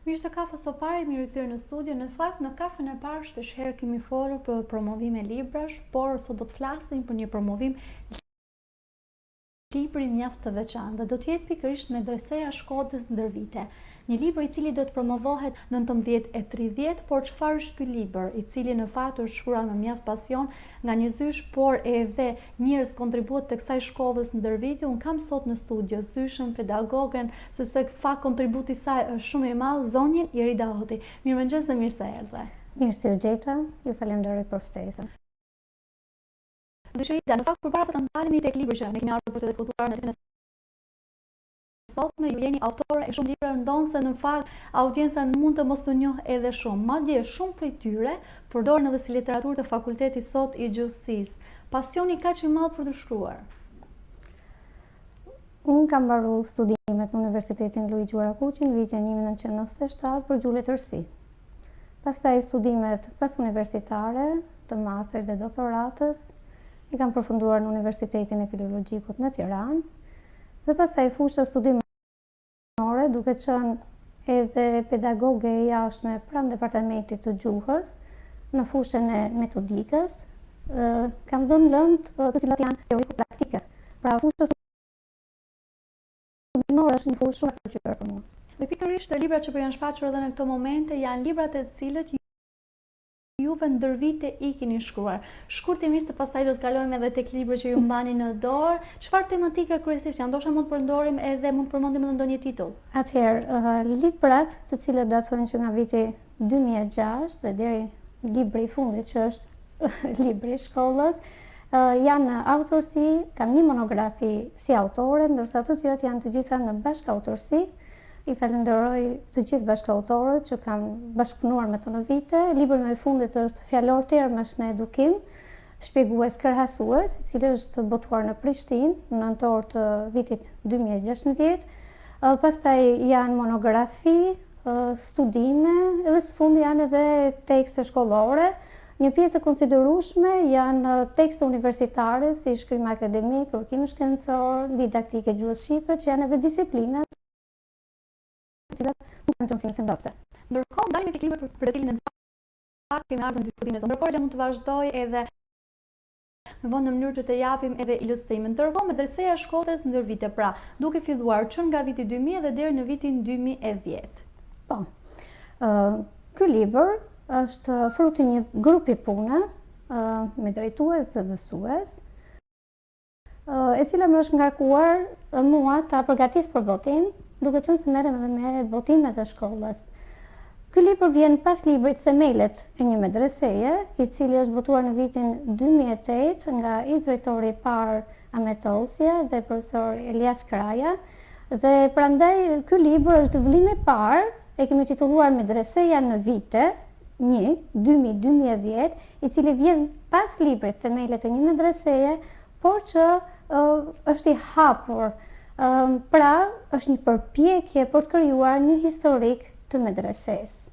Mirë se Kafës së pari mi rikthyer në studio. Në fakt në kafën e parë shpeshherë kemi folur për promovime librash, por sot do të flasim për një promovim libri mjaft të veçantë. Do të jetë pikërisht Medreseja Shkodrës ndër vite. Një libër i cili do të promovohet 19:30, por çfarë është ky libër, i cili në fakt është shkruar me mjaft pasion nga një zysh, por edhe njerëz kontribuat të kësaj shkollës ndër vite. Un kam sot në studio zyshën, pedagogen, sepse fakt kontributi i saj është shumë i madh, zonjën Irida Hoti. Mirëmëngjes dhe mirë se erdhe. Mirë se u gjeta, ju falenderoj për ftesën. Irida, në fakt përpara se të ndalemi tek libri që ne kemi ardhur për të diskutuar në ditën e sotme, ju jeni autore e shumë libra, ndonë se në fakt audienca mund të mos të njohë edhe shumë. Madje shumë prej tyre përdoren edhe si literaturë të fakultetit sot i gjuhësisë. Pasioni kaq i madh për të shkruar. Unë kam mbaruar studimet në Universitetin Luigi Urakuqi në vitin 1997 për gjuhë letërsi. Pastaj studimet pas universitare, të masterit dhe doktoratës, i kam përfunduar në Universitetin e Filologjikut në Tiranë, dhe pastaj fusha studimore, duke qenë edhe pedagoge e jashtme pranë departamentit të gjuhës, në fushën e metodikës, kam dhënë lëndë të cilat janë teoriko-praktike. Pra fusha studimore është një fushë shumë e pëlqyer për mua. Dhe pikërisht librat që po janë shfaqur edhe në këto momente janë librat e cilët juve ndër vite i keni shkruar. Shkurtimisht pastaj do të kalojmë edhe tek librat që ju mbani në dorë. Çfarë tematike kryesisht janë? Ndoshta mund të përdorim edhe mund të përmendim edhe ndonjë titull. Atëherë, librat të cilët datojnë që nga viti 2006 dhe deri libri i fundit që është libri i shkollës, janë autorsi, kam një monografi si autore, ndërsa të tjerat janë të gjitha në bashkautorsi. I falenderoj të gjithë bashkautorët që kanë bashkëpunuar me të në vite. Libri më i fundit është Fjalor termash në edukim, shpjegues kërhasues, i cili është botuar në Prishtinë në nëntor të vitit 2016. Pastaj janë monografi, studime, edhe së fundi janë edhe tekste shkollore. Një pjesë e konsiderueshme janë tekste universitare si shkrim akademik, kërkim shkencor, didaktike gjuhës shqipe, që janë edhe disiplinat cilat nuk kanë qenë simdopse. Ndërkohë ndajmë tek libri për të cilin në fakt kemi ardhur në diskutimin e sonë. Ndërkohë mund të vazhdoj edhe në vonë në mënyrë që të japim edhe ilustrimin. Ndërkohë Medreseja Shkodrës ndër vite, pra duke filluar që nga viti 2000 dhe deri në vitin 2010. Po. Ky libër është fruti një grupi pune me drejtues dhe mësues, e cila më është ngarkuar mua ta përgatis për botim, duke qenë se merrem edhe me botimet e shkollës. Ky libër vjen pas librit Themelet e një medreseje, i cili është botuar në vitin 2008 nga i drejtori Pare dhe profesor Elias Kraja, dhe prandaj ky libër është vëllimi i parë, e kemi titulluar Medreseja në vite 2010, i cili vjen pas librit Themelet e një medreseje, por që është i hapur. Pra, është një përpjekje për të krijuar një historik të medresesë.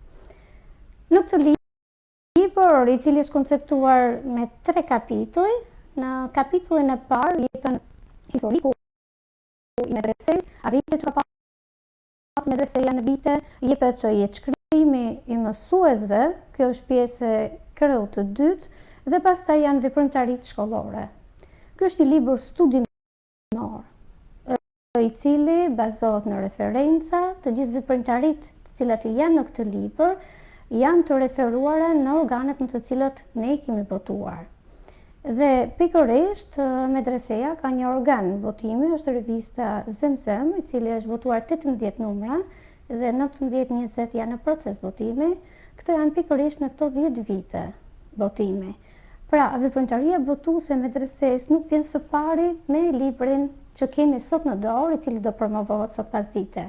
Në këtë libër, i cili është konceptuar me 3 kapituj, në kapitullin e parë jepen historiku i medresesë, arritjet që ka pas medreseja në vite, jepet jetëshkrimi i mësuesve, kjo është pjesë e kreut të dytë, dhe pastaj janë veprimtaritë shkollore. Ky është një libër studimor, i cili bazohet në referenca, të gjithë veprimtaritë të cilat janë në këtë libër, janë të referuara në organet në të cilat ne kemi botuar. Dhe pikërisht medreseja ka një organ botimi, është revista Zemzem, i cili është botuar 18 numra dhe 19-20 janë në proces botimi. Këto janë pikërisht në këto 10 vite botimi. Pra, veprimtaria botuese medresesë nuk vjen së pari me librin që kemi sot në dorë, i cili do promovohet sot pas dite.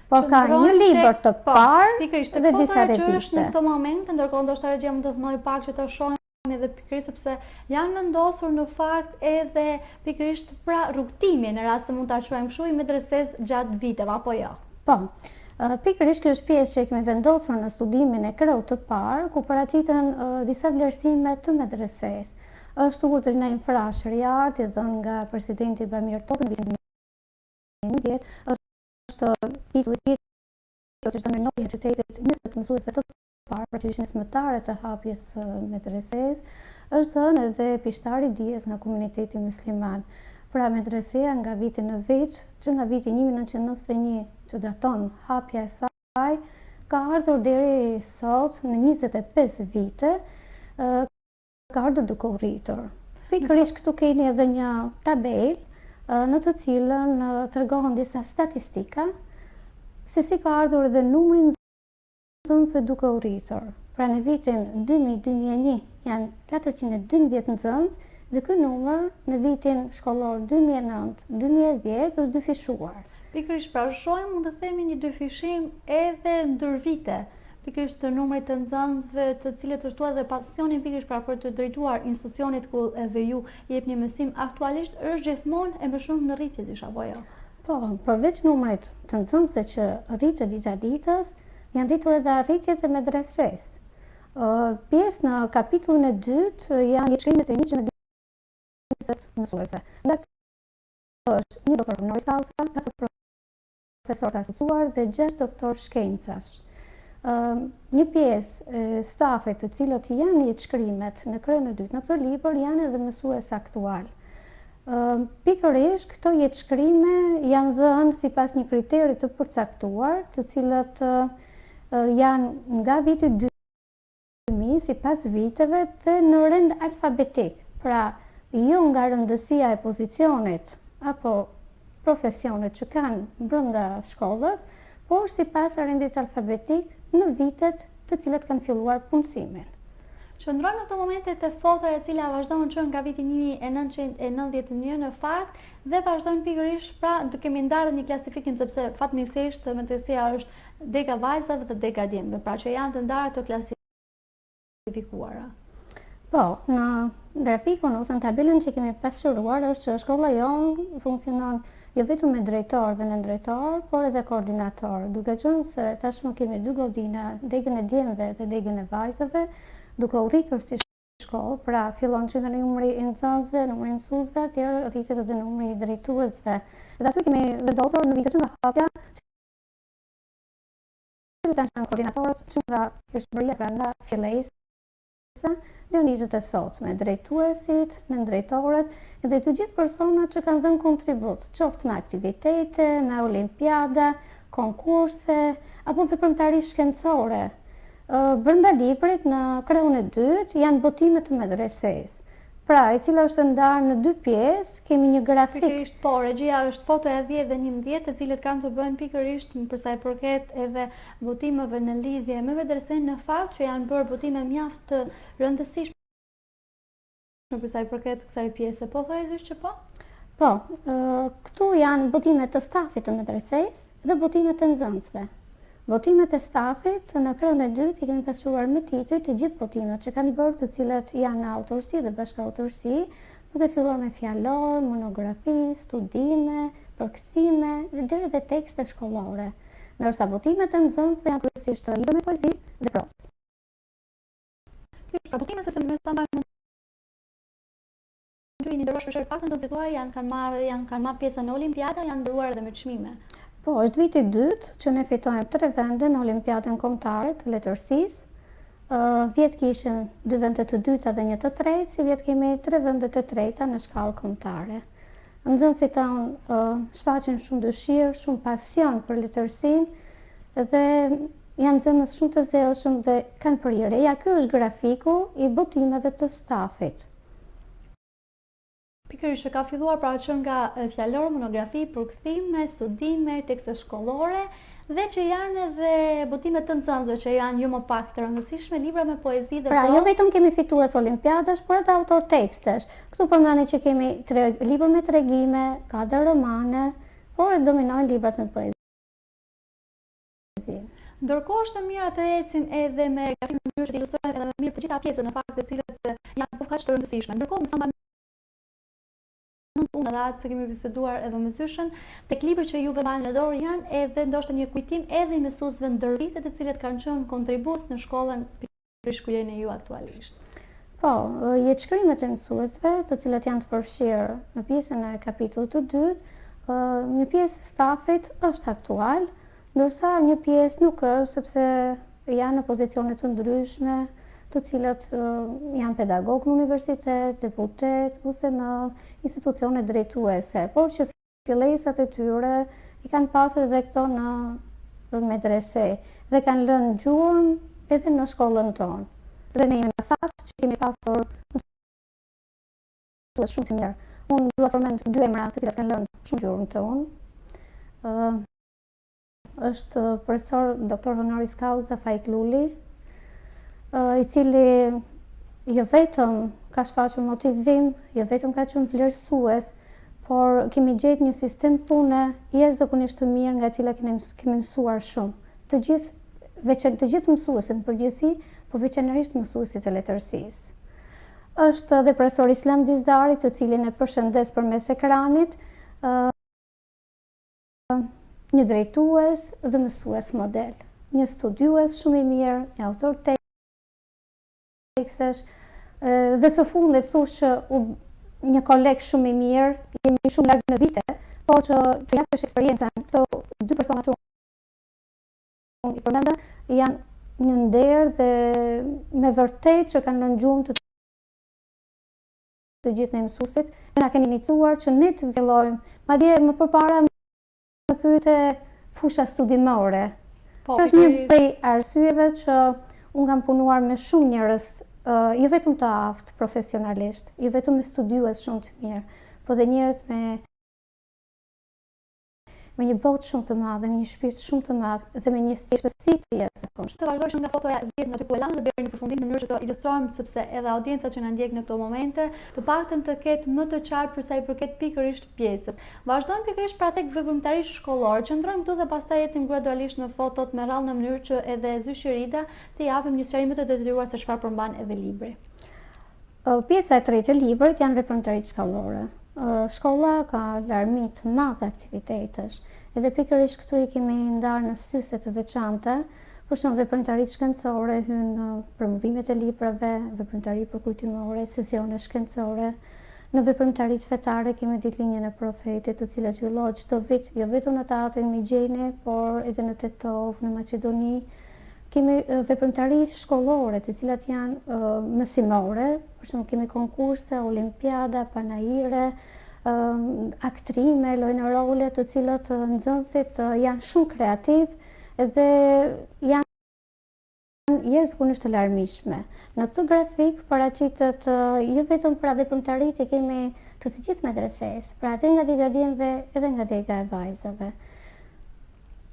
Por ka një libër të parë dhe disa reviste. Që është në këto momente, ndërkohë ndoshta regjia mund të zmoj pak që të shohim edhe pikërisht sepse janë vendosur në fakt edhe pikërisht pra rrugtimi në rast se mund ta quajmë kështu i medresesë gjatë viteve apo jo. Po. Pikërisht kjo është pjesë që kemi vendosur në studimin e kreut të parë, ku paraqiten disa vlerësime të medresesë. Është urdhri në infrashër i artë, i dhënë nga presidenti Bamir Topë në vitin 2010, është titulli që është amenoi në qytetit 20 mësuesve të parë, pra që ishin zmëtarë të hapjes medreses, është dhënë edhe pishtari dijes nga komuniteti musliman. Pra medreseja nga viti në vit, që nga viti 1991 që daton hapja e saj, ka ardhur deri sot në 25 vite, ka ardhur duke u rritur. Pikërisht këtu keni edhe një tabelë në të cilën tregohen disa statistika se si ka ardhur edhe numri nxënësve duke u rritur. Pra në vitin 2000-2001 janë 412 nxënës dhe ky numër në vitin shkollor 2009-2010 është dyfishuar. Pikërisht pra shohim, mund të themi një dyfishim edhe ndër vite, pikërisht të numrit të nxënësve të cilët është edhe pasioni pikërisht pra për të drejtuar institucionit ku edhe ju jepni mësim aktualisht është gjithmonë e më shumë në rritje dish apo jo? Po, përveç numrit të nxënësve që rritet dita ditës, janë ditur edhe arritjet e medreses. Pjesë në kapitullin e dytë janë shkrimet e 120 mësuesve. Nga këto është një doktor honoris causa, 4 profesor të asociuar dhe 6 doktor shkencash. Një pjesë e stafit të cilët janë jetë shkrimet në kryen e dytë në këtë libër janë edhe mësues aktual. Pikërisht këto jetë shkrime janë dhënë sipas një kriteri të përcaktuar, të cilët janë nga viti 2000 sipas viteve dhe në rend alfabetik. Pra, jo nga rëndësia e pozicionit apo profesionit që kanë brenda shkollës, por sipas rendit alfabetik në vitet të cilët kanë filluar punësimin. Qëndrojmë në të momentet e fotore e cila vazhdojnë që nga viti 1991 në fakt dhe vazhdojnë pikërisht pra të kemi ndarë një klasifikim sepse fatmirësisht medresia është dega vajzave dhe dega djemve, pra që janë të ndarë të klasifikuara. Po, në grafikun ose në tabelën që kemi pasqyruar është që shkolla jonë funksionon jo vetëm me drejtor dhe nëndrejtor, por edhe koordinator, duke qenë se tashmë kemi dy godina, degën e djemve dhe degën e vajzave, duke u rritur si shkollë, pra fillon që nga numri i nxënësve, numri i mësuesve, tjerë rritet edhe numri i drejtuesve. Dhe aty kemi vendosur në vitet që nga hapja, që kanë qenë koordinatorët që nga kështëbëria, pra nga fillesa, dhe në ditët e sotme, drejtuesit, nëndrejtorët, dhe të gjithë personat që kanë dhënë kontribut, qoftë me aktivitete, me olimpiada, konkurse, apo veprimtari shkencore. Brenda librit në krahun e dytë janë botimet të medreses. Pra, e cila është ndarë në dy pjesë, kemi një grafik. Pikërisht po, regjia është foto e 10 dhe 11, të cilët kanë të bëjnë pikërisht për sa i përket edhe botimeve në lidhje me medresen në fakt që janë bërë botime mjaft të rëndësishme për sa i përket kësaj pjese. Po thojësh që po? Po, këtu janë botimet të stafit të medreses dhe botimet të nxënësve. Botimet e stafit në krahun e dytë i kemi pasquar me titull të gjithë botimet që kanë bërë, të cilat janë në autorsi dhe bashkëautorsi, duke filluar me fjalor, monografi, studime, përkthime deri dhe tekste shkollore. Ndërsa botimet e nxënësve janë kryesisht libra me poezi dhe prozë. Pra botimet sepse me sa mbajmë një ndërrosh për faktën nxënësit tuaj kanë marrë pjesë në olimpiada, janë ndëruar edhe me çmime. Po, është viti i dytë që ne fitojmë 3 vende në Olimpiadën kombëtare të letërsisë. Vjet kishim 2 vende të dyta dhe 1 të tretë, si vjet kemi 3 vende të treta në shkallë kombëtare. Nxënësit tanë shfaqen shumë dëshirë, shumë pasion për letërsinë dhe janë nxënës shumë të zellshëm dhe kanë prirje. Ja, ky është grafiku i botimeve të stafit. Pikërisht që ka filluar pra që nga fjalor, monografi, përkthime, studime, tekste shkollore dhe që janë edhe botime të nxënësve që janë jo më pak të rëndësishme, libra me poezi dhe prozë. Pra, jo vetëm kemi fitues olimpiadash, por edhe autor tekstesh. Këtu përmendni që kemi libra me tregime, ka dhe romane, por dominojnë librat me poezi. Ndërkohë është mirë të ecim edhe me grafikun në mënyrë që ilustrojnë edhe mirë të gjitha pjesët në fakt të cilët janë po kaq të rëndësishme. Ndërkohë më unë edhe atë se kemi biseduar edhe me Zyshën, tek libri që juve mbani në dorë janë edhe ndoshta një kujtim edhe i mësuesve ndër vitet të cilët kanë qenë kontribues në shkollën pikërisht ku jeni ju aktualisht. Po, jetëshkrimet e mësuesve, të cilët janë të përfshirë në pjesën e kapitullit të dytë, një pjesë stafit është aktual, ndërsa një pjesë nuk është, sepse janë në pozicione të ndryshme, të cilat janë pedagog në universitet, deputet, ose në institucione drejtuese, por që fillesat e tyre i kanë pasur edhe këto në medrese dhe kanë lënë gjurmë edhe në shkollën tonë. Dhe ne jemi në fakt që kemi pasur mësues shumë të mirë. Unë dua të përmend dy emra të cilat kanë lënë shumë gjurmë tonë. Është profesor doktor honoris causa Fajk Luli, i cili jo vetëm ka shfaqur motivim, jo vetëm ka qenë vlerësues, por kemi gjetë një sistem pune jashtëzakonisht të mirë nga e cila kemi mësuar shumë. Të gjithë mësuesit në përgjithësi, po veçanërisht mësuesit e letërsisë. Është edhe profesor Islam Dizdari, të cilin e përshëndes përmes ekranit, një drejtues dhe mësues model, një studiues shumë i mirë, një autor tekstesh, dhe së fundit thush që një koleg shumë i mirë, jemi shumë larg në vite, por që të japësh eksperiencën, këto dy persona që unë i përmenda, janë një nder dhe me vërtet që kanë lënë gjurmë të gjithë në mësuesit, dhe na keni iniciuar që ne të fillojmë, madje më përpara më pyete fusha studimore. Është një prej arsyeve që unë kam punuar me shumë njerëz, jo vetëm të aftë profesionalisht, jo vetëm me studiues shumë të mirë, po dhe njerëz me një botë shumë të madhe, me një shpirt shumë të madh dhe me një thjeshtësi të jashtëzakonshme. Të vazhdojmë nga fotoja 10 nga ty Elana dhe deri në përfundim në mënyrë që të ilustrojmë, sepse edhe audienca që na ndjek në këto momente të paktën të ketë më të qartë për sa i përket pikërisht pjesës. Vazhdojmë pikërisht pra tek veprimtarisht shkollor. Qëndrojmë këtu dhe pastaj ecim gradualisht në fotot me radhë në mënyrë që edhe Zyrida të japim një sqarim më të detyruar se çfarë përmban edhe libri. Pjesa e tretë e librit janë veprimtaritë shkollore. Shkolla ka larmi të madhe aktivitetesh, edhe pikërisht këtu i kemi ndarë në syse të veçanta, për shembull veprimtaritë shkencore hynë promovimet e librave, veprimtari përkujtimore, sesione shkencore. Në veprimtaritë fetare kemi ditëlinjën e profetit, të cilat zhvillohet çdo vit, jo vetëm në teatrin Migjeni, por edhe në Tetov, në Maqedoni. Kemi veprimtari shkollore, të cilat janë mësimore, për shembull kemi konkurse, olimpiada, panajire, aktrime, lojnë role, të cilat nxënësit janë shumë kreativ dhe janë jashtëzakonisht të larmishme. Në këtë grafik paraqitet jo vetëm pra veprimtaritë kemi të gjithë medresesë, pra edhe nga degadjenve edhe nga dega e vajzave.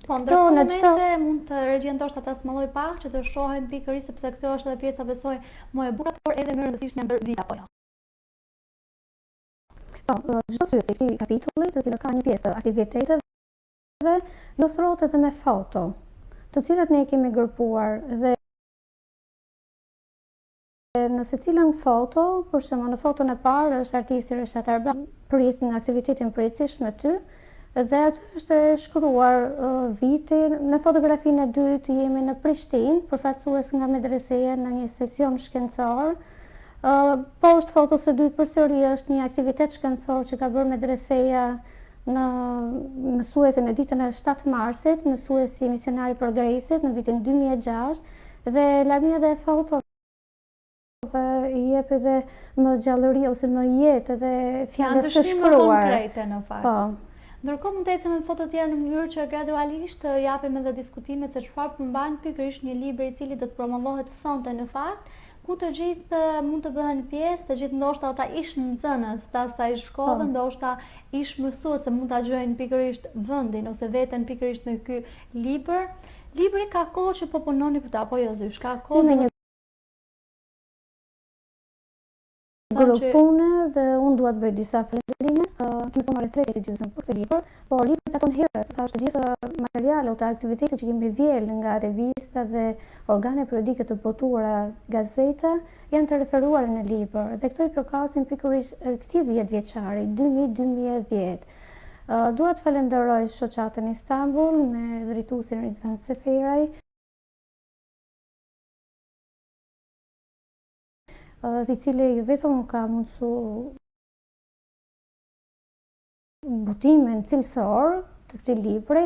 Po, ndërkohë momente mund të regjia ndoshta ta smolloj pak që të shohen pikërisht sepse kjo është edhe pjesa besoj më e bukur, por edhe më e rëndësishme ndër vite apo jo. Po, çdo syze i këtij kapitulli, të cilët ka një pjesë të aktiviteteve, ilustrohet edhe me foto, të cilat ne kemi grupuar dhe në secilën foto, për shembull në foton e parë është artisti Reshat Arba, prit në aktivitetin përjetësisht me ty. Dhe aty është shkruar viti. Në fotografinë e dytë jemi në Prishtinë, përfaqësues nga medreseja në një seksion shkencor. Poshtë fotos së dytë përsëri është një aktivitet shkencor që ka bërë medreseja në mësuesin e ditën e 7 marsit, mësuesi misionari progresit në vitin 2006, dhe larmia dhe fotove i jep edhe më gjallëri ose më jetë edhe fjalës së shkruar. Janë konkrete në fakt. Po. Ndërkohë mund të ecim në foto tjera në mënyrë që gradualisht të japim edhe diskutime se çfarë përmban pikërisht një libër i cili do të promovohet sonte në fakt, ku të gjithë mund të bëhen pjesë, të gjithë ndoshta ata ish nxënës të asaj shkolle, ndoshta ish mësuese mund ta gjojnë pikërisht vendin ose veten pikërisht në ky libër. Libri ka kohë që po punoni për ta, apo jo Zysh? Ka kohë me një grup pune dhe unë dua të bëj disa falënderime. Kemi punuar rreth 3 gjysmë për këtë libër, por libri ka tonë herët, thashë të gjitha materialet ose aktivitetet që kemi vjel nga revista dhe organe periodike të botuara, gazeta, janë të referuar në libër dhe këto i përkasin pikërisht këtij 10 vjeçari, 2010. Dua të falenderoj shoqatën Istanbul me drejtuesin Ridvan Seferaj, i cili jo vetëm ka mundsu butimin cilësor të këtij libri,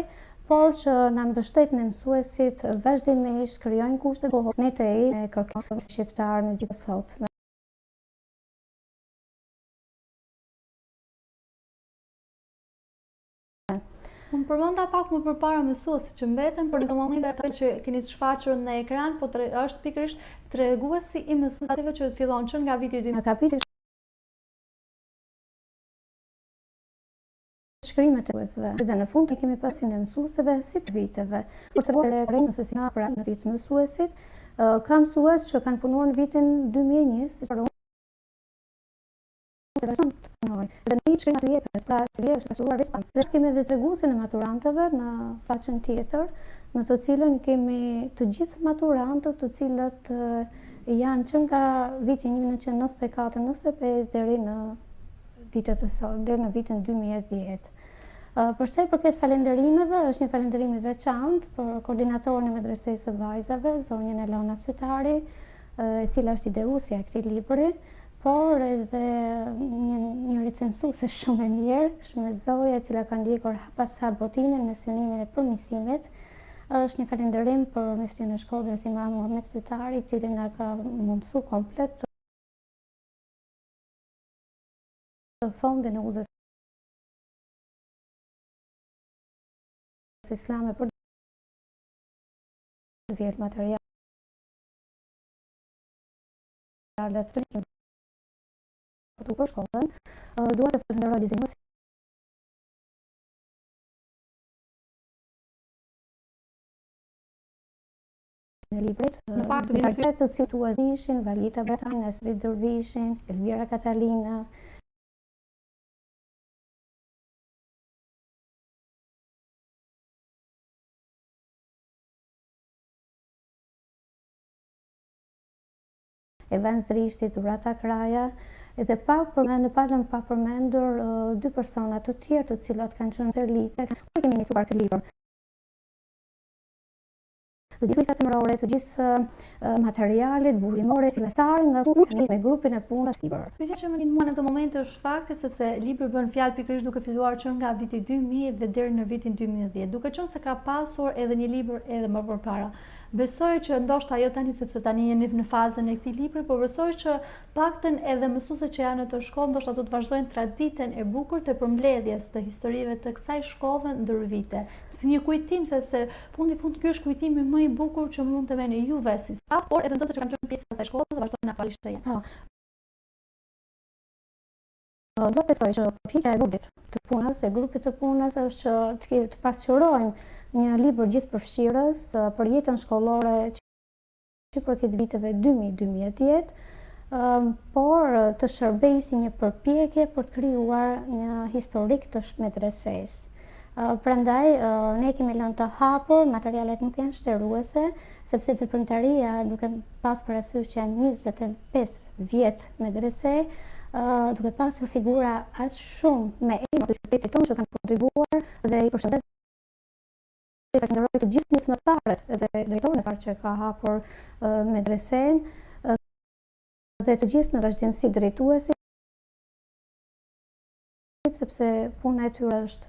por që na mbështet në mësuesit vazhdimisht krijojnë kushte ne të kërkojmë shqiptar në ditë sot. Unë përmenda pak më përpara mësuesit që mbeten, për në momentet atë që keni të shfaqur në ekran, po është pikërisht treguesi i mësuesave që fillon që nga viti 2000. Në kapitrin shkrimet e mësuesve dhe në fund kemi pasin e mësuesve si të viteve. Por të bëjë nëse si pra në vit mësuesit, ka mësues që kanë punuar në vitin 2001, si që dhe në një shkrim atë jepet, pra si vje është pasur vetëm. Dhe kemi edhe treguesin e maturantëve në faqen tjetër, në të cilën kemi të gjithë maturantët të cilët janë që nga vitin 1994-95 deri në vitet e sot, deri në vitin 2010. Përse i përket falenderimeve, është një falenderim i veçantë për koordinatorin e medresesë së vajzave, zonjën Elona Sytari, e cila është ideusja e këtij libri, por edhe një recensuese shumë e mirë, Shmezoja, e cila ka ndjekur pas botinën me synimin e përmirësimit. Është një falenderim për mjeftimin e Shkodrës Imam Muhamet Sytari, i cili na ka mundësuar komplet fondin e udhës islame për të vjetë materialet për shkollën. Dua të falenderoj dizinuesin e librit, të situas ishin Valita Bretana, Esrit Dervishin, Elvira Katalina, Evan Zdrishti, Durata Kraja, edhe pa përmendur dy persona të tjerë të cilat kanë qenë serlite, ku kemi nisur këtë libër. Të gjithë listat emërore, të gjithë materialet, burimore, fillestare nga me grupin e punës libër. Pyetja që më lind mua në këtë moment është fakti sepse libri bën fjalë pikërisht duke filluar që nga viti 2000 dhe deri në vitin 2010, duke qenë se ka pasur edhe një libër edhe më përpara. Besoj që ndoshta jo tani sepse tani jeni në fazën e këtij libri, por besoj që paktën edhe mësuesit që janë në të shkollë ndoshta do të vazhdojnë traditën e bukur të përmbledhjes të historive të kësaj shkolle ndër vite. Si një kujtim, sepse fundi ky është kujtimi më i bukur që mund të veni juve si staf, por edhe nxënësit që kanë qenë pjesë e kësaj shkolle dhe vazhdojnë aktualisht të jenë. Do të theksoj që përpjekja e grupit të punës, e grupit të punës është që të pasqyrojmë një libër gjithëpërfshirës për jetën shkollore që përket viteve 2000-2010, por të shërbejë si një përpjekje për të krijuar një historik të medresesë. Prandaj ne kemi lënë të hapur, materialet nuk janë shtëruese, sepse veprimtaria, duke pas parasysh që janë 25 vjet medrese, duke pasur figura aq shumë me emra të qytetit tonë që kanë kontribuar dhe i përshëndes falenderoj të gjithë nismëtarët dhe drejtorin e parë që ka hapur medresen dhe të gjithë në vazhdimsi drejtuesit, sepse puna e tyre është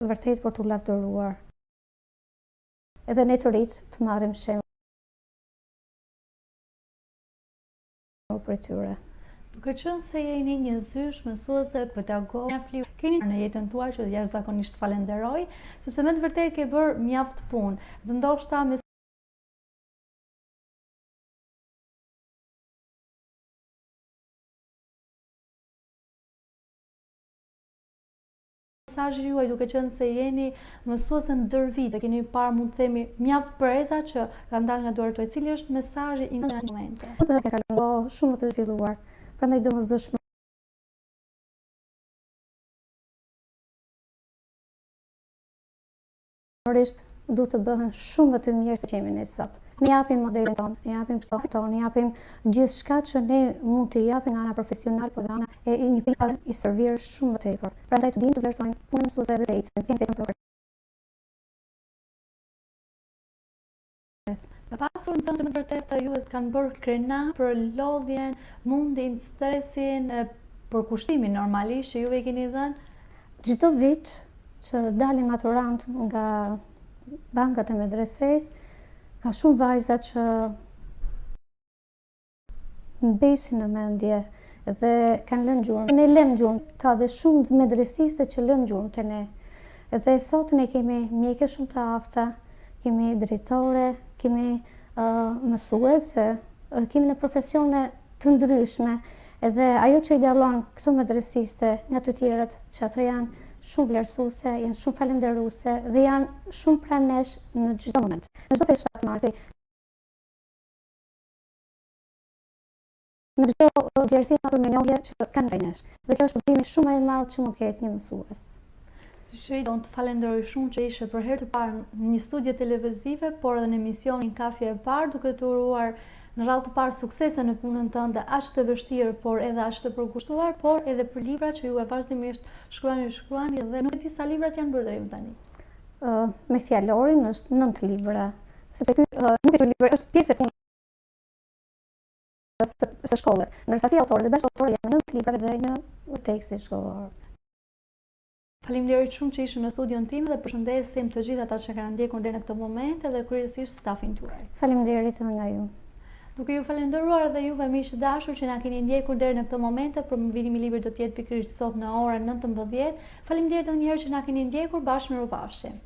vërtet për t'u lavdëruar. Edhe ne të rinjt të marrim shembull për tyre. Duke qenë se jeni një zysh mësuese, pedagog, keni në jetën tuaj që jashtëzakonisht falenderoj, sepse me të vërtetë ke bërë mjaft punë. Dhe ndoshta mesazhi juaj, duke qenë se jeni mësuese ndër vite, keni parë mund të themi mjaft preza që kanë dalë nga duart tuaj, cili është mesazhi i këtij momenti? Ka kaluar shumë të zhvilluar. Prandaj domosdoshmërisht duhet të bëhen shumë më të mirë se që jemi ne sot. Ne japim modelin tonë, ne japim shtopin tonë, ne japim gjithçka që ne mund të japim nga ana profesionale, por nga ana e një pikë i servir shumë më tepër. Prandaj të dinë të vlerësojnë punën e mësuesve dhe të ecën, kemi vetëm progres. Ka pasur nxënëse me vërtet ju kanë bërë krenar për lodhjen, mundin, stresin, për kushtimin normalisht që juve i keni dhënë? Çdo vit që dalin maturant nga bankat e medreses, ka shumë vajza që mbesin në mendje dhe kanë lënë gjurmë. Ne lëm gjurmë, ka dhe shumë medresiste që lënë gjurmë të ne. Dhe sot ne kemi mjeke shumë të afta, kemi drejtore, kemi mësuese, kemi në profesione të ndryshme, edhe ajo që i dallon këto medresiste nga të tjerët, që ato janë shumë vlerësuese, janë shumë falenderuese dhe janë shumë pranë nesh në çdo moment. Në çdo festë 7 marsi, në çdo vlerësim apo mirënjohje që kanë ndaj nesh. Dhe kjo është problemi shumë i madh që mund të ketë një mësues. Unë të falenderoj shumë që ishe për herë të parë në një studio televizive, por edhe në emisionin Kafja e Parë, duke të uruar në radhë të parë suksese në punën tënde aq të vështirë, por edhe aq të përkushtuar, por edhe për libra që ju e vazhdimisht shkruani dhe nuk e di sa librat janë bërë deri më tani. Me fjalorin është 9 libra, sepse ky nuk është libër, është pjesë e punës së shkollës. Ndërsa si autor dhe bashkëautor janë 9 libra dhe një tekst shkollor. Faleminderit shumë që ishe në studion tim dhe përshëndesim të gjithë ata që kanë ndjekur deri në këtë moment dhe kryesisht stafin tuaj. Faleminderit edhe nga ju. Duke ju falenderuar edhe juve miq të dashur që na keni ndjekur deri në këtë moment, promovimi i librit do të jetë pikërisht sot në orën 19. Faleminderit edhe një herë që na keni ndjekur, bashkë mirupafshim.